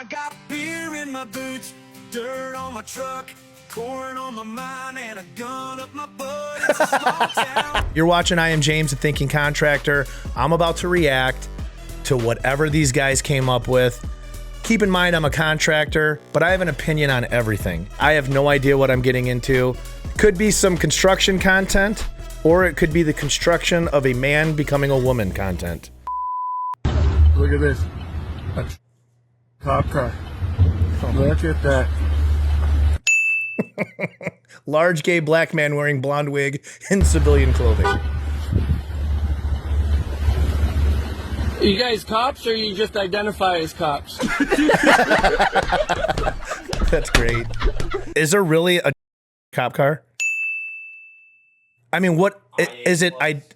I got beer in my boots, dirt on my truck, corn on my mind, and a gun up my butt. It's a small town. You're watching I Am James, the Thinking Contractor. I'm about to react to whatever these guys came up with. Keep in mind, I'm a contractor, but I have an opinion on everything. I have no idea what I'm getting into. Could be some construction content, or it could be the construction of a man becoming a woman content. Look at this. A cop car. Look at that. Large gay black man wearing blonde wig in civilian clothing. Are you guys cops, or you just identify as cops? That's great. Is there really a cop car? I mean, what is it?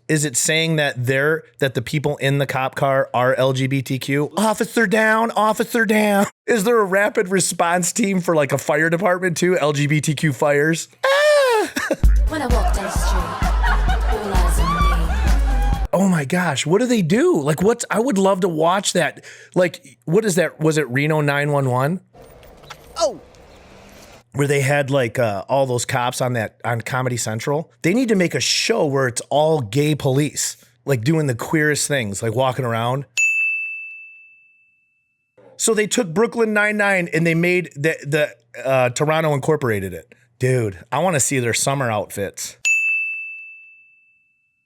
Is it saying that the people in the cop car are LGBTQ? Officer down, officer down. Is there a rapid response team for like a fire department too? LGBTQ fires. Ah! When I walk down the street, all eyes on me. Oh my gosh, what do they do? Like, I would love to watch that. Like, what is that? Was it Reno 911? Oh. Where they had like all those cops on Comedy Central. They need to make a show where it's all gay police, like doing the queerest things, like walking around. So they took Brooklyn Nine-Nine and they made the Toronto incorporated it. Dude, I want to see their summer outfits.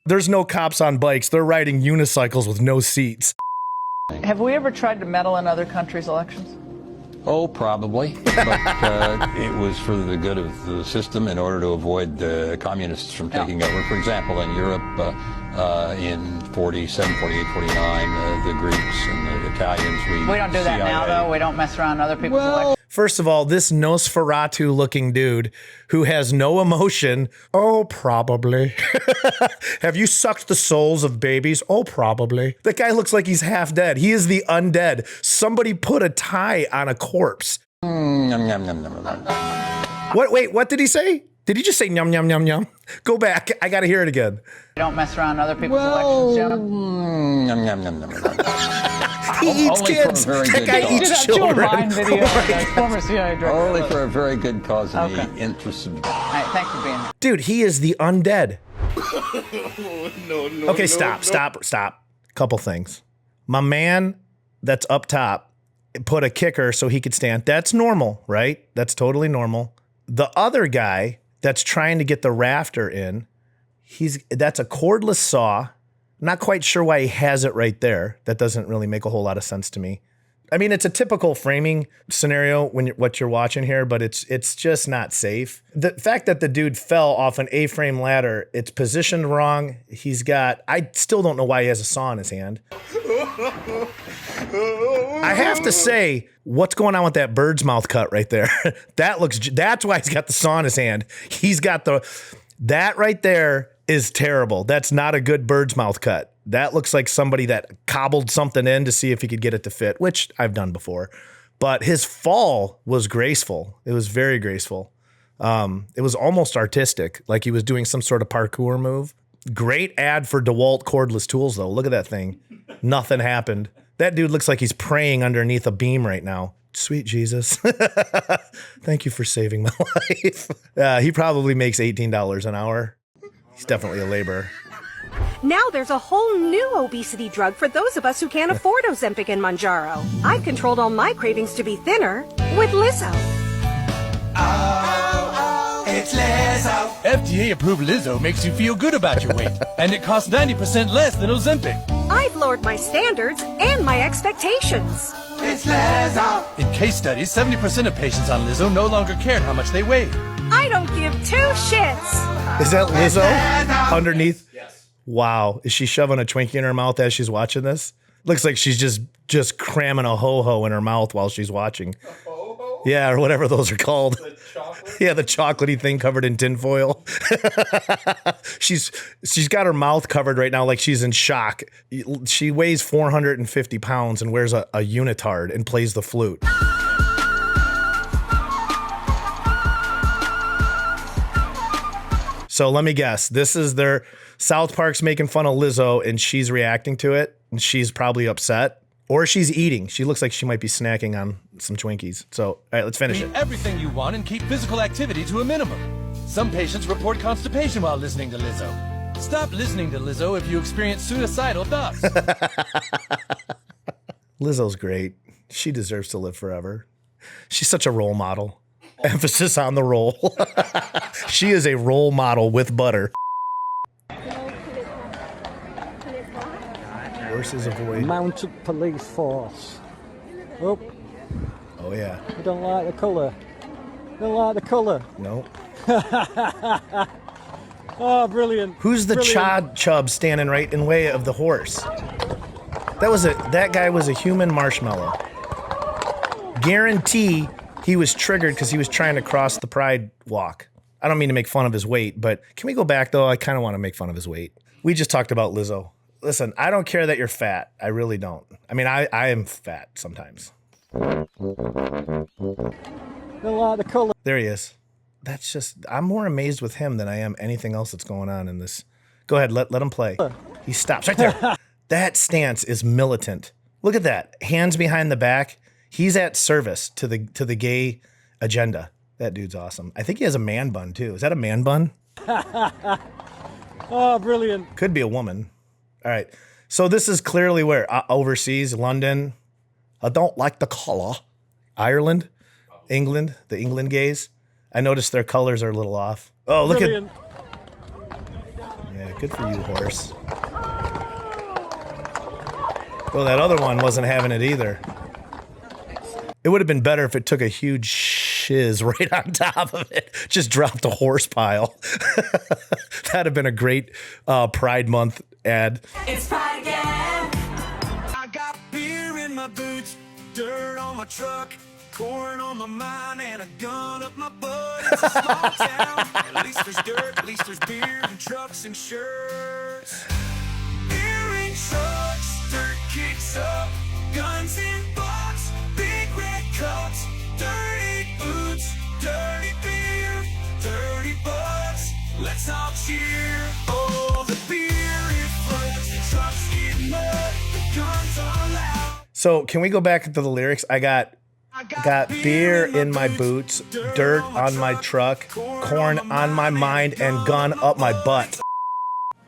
There's no cops on bikes. They're riding unicycles with no seats. Have we ever tried to meddle in other countries' elections? Oh, probably, but it was for the good of the system in order to avoid the communists from taking over. For example, in Europe, in 47, 48, 49, the Greeks and the Italians, We don't do that now, though. We don't mess around other people's elections. First of all, this Nosferatu-looking dude who has no emotion. Oh, probably. Have you sucked the souls of babies? Oh, probably. That guy looks like he's half dead. He is the undead. Somebody put a tie on a corpse. What? Wait, what did he say? Did he just say yum, yum, yum, yum? Go back. I got to hear it again. We don't mess around other people's elections, He eats kids. That guy eats children. Video former CIA director. Only for a very good cause in the interests of... All right, thanks for being here. Dude, he is the undead. Okay, stop. Couple things. My man that's up top put a kicker so he could stand. That's normal, right? That's totally normal. The other guy that's trying to get the rafter in, that's a cordless saw. Not quite sure why he has it right there. That doesn't really make a whole lot of sense to me. I mean, it's a typical framing scenario when what you're watching here, but it's just not safe. The fact that the dude fell off an A-frame ladder, it's positioned wrong. I still don't know why he has a saw in his hand. I have to say, what's going on with that bird's mouth cut right there? That's why he's got the saw in his hand. That right there is terrible. That's not a good bird's mouth cut. That looks like somebody that cobbled something in to see if he could get it to fit, which I've done before. But his fall was graceful. It was very graceful. It was almost artistic, like he was doing some sort of parkour move. Great ad for DeWalt cordless tools, though. Look at that thing. Nothing happened. That dude looks like he's praying underneath a beam right now. Sweet Jesus. Thank you for saving my life. He probably makes $18 an hour. He's definitely a laborer. Now there's a whole new obesity drug for those of us who can't afford Ozempic and Mounjaro. I've controlled all my cravings to be thinner with Lizzo. Oh, it's Lizzo. FDA-approved Lizzo makes you feel good about your weight, and it costs 90% less than Ozempic. I've lowered my standards and my expectations. It's Lizzo. In case studies, 70% of patients on Lizzo no longer cared how much they weighed. I don't give two shits. Is that Lizzo underneath? Yes. Wow. Is she shoving a Twinkie in her mouth as she's watching this? Looks like she's just cramming a ho-ho in her mouth while she's watching. A ho-ho? Yeah, or whatever those are called. The chocolate? Yeah, the chocolatey thing covered in tinfoil. She's got her mouth covered right now like she's in shock. She weighs 450 pounds and wears a unitard and plays the flute. So let me guess. This is South Park's making fun of Lizzo and she's reacting to it and she's probably upset. Or she's eating. She looks like she might be snacking on some Twinkies. So, all right, let's finish it. Eat everything you want and keep physical activity to a minimum. Some patients report constipation while listening to Lizzo. Stop listening to Lizzo if you experience suicidal thoughts. Lizzo's great. She deserves to live forever. She's such a role model. Emphasis on the role. She is a role model with butter. Horses avoid. Mounted police force. Oh, Oh, yeah. I don't like the colour. Don't like the colour. No. Oh, brilliant. Who's the chod chub standing right in way of the horse? That guy was a human marshmallow. Guarantee he was triggered because he was trying to cross the pride walk. I don't mean to make fun of his weight, but can we go back though? I kind of want to make fun of his weight. We just talked about Lizzo. Listen, I don't care that you're fat. I really don't. I mean, I am fat sometimes. Don't like the colour. There he is. That's just, I'm more amazed with him than I am anything else that's going on in this. Go ahead, let him play. He stops right there. That stance is militant. Look at that. Hands behind the back. He's at service to the gay agenda. That dude's awesome. I think he has a man bun too. Is that a man bun? Oh, brilliant. Could be a woman. All right. So this is clearly where? Overseas, London. I don't like the color. Ireland, England, the England gays. I noticed their colors are a little off. Oh, look Brilliant. Yeah, good for you, horse. Well, that other one wasn't having it either. It would have been better if it took a huge shiz right on top of it. Just dropped a horse pile. That'd have been a great Pride Month ad. It's Pride again. I got beer in my boots, dirt on my truck, corn on my mind, and a gun up my butt. It's a small town. At least there's dirt, at least there's beer and trucks and shirts. Beer and trucks, dirt kicks up, guns in box, big red cups, dirty boots, dirty beer, dirty bucks. Let's all cheer. Oh, the beer it floats, the trucks get mud, the guns are loud. So can we go back to the lyrics? I got beer in my boots, dirt on my truck, corn on my mind, and gun up my butt.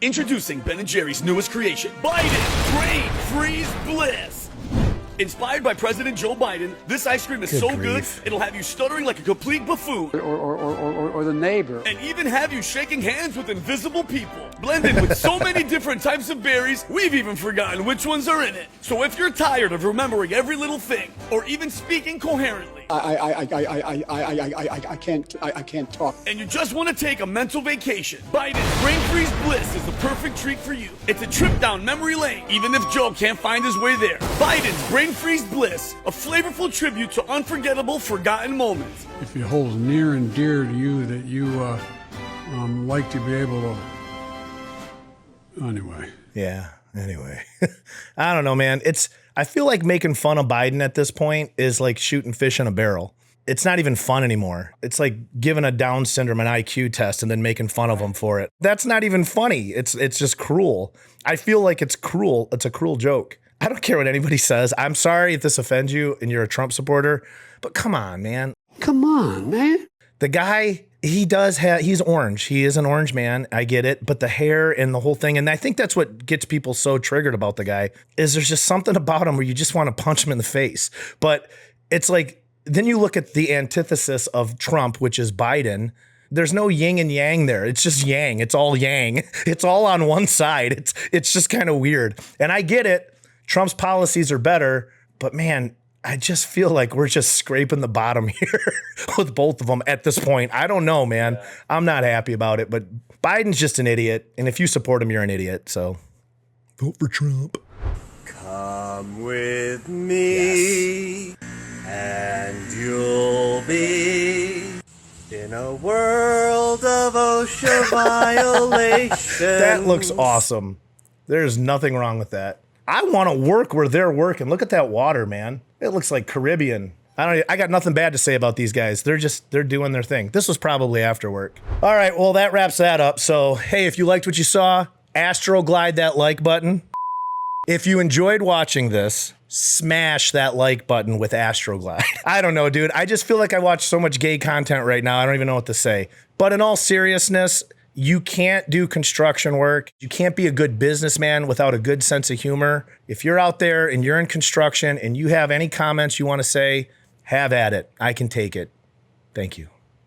Introducing Ben & Jerry's newest creation, Biden Brain Freeze Bliss. Inspired by President Joe Biden, this ice cream is so good, it'll have you stuttering like a complete buffoon. Or the neighbor. And even have you shaking hands with invisible people. Blended with so many different types of berries, we've even forgotten which ones are in it. So if you're tired of remembering every little thing, or even speaking coherently, I can't talk. and you just want to take a mental vacation, Biden's Brain Freeze Bliss is the perfect treat for you. It's a trip down memory lane, even if Joe can't find his way there. Biden's Brain Freeze Bliss, a flavorful tribute to unforgettable, forgotten moments. If it holds near and dear to you that you like to be able to. Anyway. Yeah, anyway. I don't know, man. I feel like making fun of Biden at this point is like shooting fish in a barrel. It's not even fun anymore. It's like giving a Down syndrome an IQ test and then making fun of him for it. That's not even funny. It's just cruel. I feel like it's cruel. It's a cruel joke. I don't care what anybody says. I'm sorry if this offends you and you're a Trump supporter, but come on, man. Come on, man. The guy, he's orange. He is an orange man. I get it. But the hair and the whole thing, and I think that's what gets people so triggered about the guy, is there's just something about him where you just want to punch him in the face. But it's like, then you look at the antithesis of Trump, which is Biden. There's no yin and yang there. It's just yang. It's all yang. It's all on one side. It's just kind of weird. And I get it. Trump's policies are better, but man, I just feel like we're just scraping the bottom here with both of them at this point. I don't know, man. Yeah. I'm not happy about it, but Biden's just an idiot. And if you support him, you're an idiot. So vote for Trump. Come with me, and you'll be in a world of OSHA violations. That looks awesome. There's nothing wrong with that. I want to work where they're working. Look at that water, man. It looks like Caribbean. I got nothing bad to say about these guys. They're doing their thing. This was probably after work. All right, well, that wraps that up. So, hey, if you liked what you saw, Astro glide that like button. If you enjoyed watching this, smash that like button with Astroglide. I don't know, dude. I just feel like I watch so much gay content right now. I don't even know what to say. But in all seriousness, you can't do construction work. You can't be a good businessman without a good sense of humor. If you're out there and you're in construction and you have any comments you want to say, have at it. I can take it. Thank you.